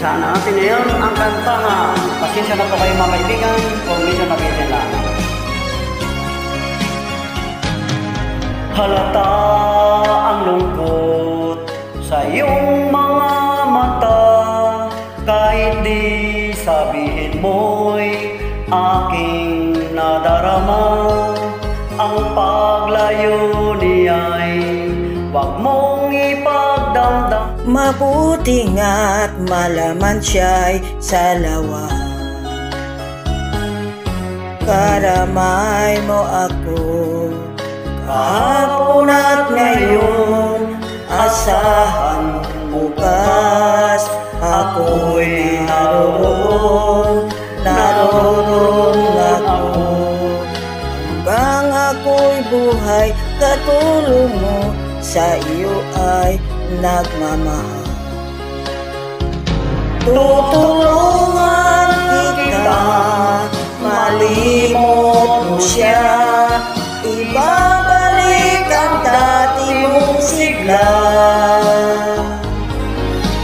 Umpisahan na natin ngayon ang kantahan. Pasensya na po kayo mga kaibigan kung medyo nabitin lang. Halata ang lungkot sa iyong mga mata, kahit di sabihin mo'y aking nadarama. Ang paglayo niya'y wag mong ipagdamdam. Mabuti nga't malaman siya'y salawa. Karamay mo ako kahapon at ngayon, asahan bukas ako'y naroon ako. Hanggang ako'y buhay, katulong mo sa iyo ay nagmamahal. Tutulungan kita, malimot mo siya, ibabalik ang dati mong sigla.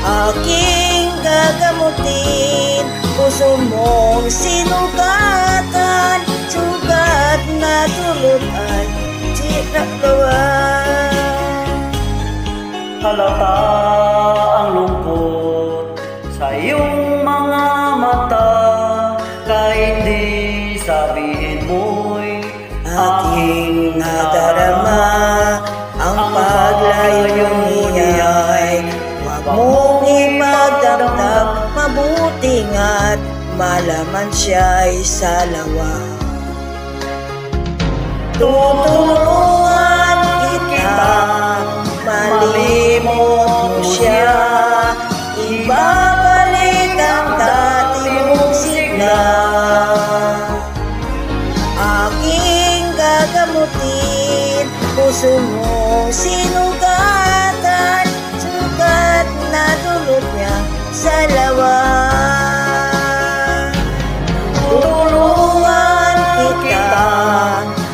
Aking gagamutin, puso mong sinugatan, sugat na tulog ay sinagawan. Halata ang lungkot sa iyong mga mata, kahit di sabihin mo'y aking nadarama. Ang paglayo niya'y wag mong ipagdamdam. Mabuti nga't malaman siya'y salawa. Tutulungan kita, malimot mo siya, ibabalik ang dati mong sigla. Aking gagamutin, puso mong sinugatan, sugat na dulot niya sa lawa. Tutulungan kita,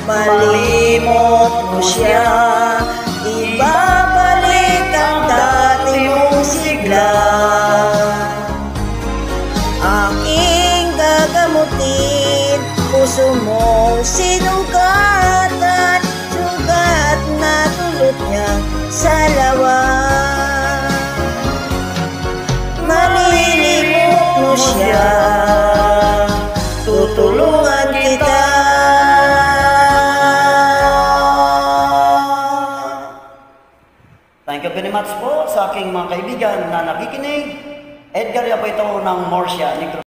malimot mo siya, ibabalik ang dati mong sigla. Aking gagamutin, puso mong sinugatan, sugat na dulot niya sa lawa. Malilimot mo siya, tutulungan kita. Thank you very much po sa aking mga kaibigan na nakikinig. Edgar Yapo ito ng Morsia Negro.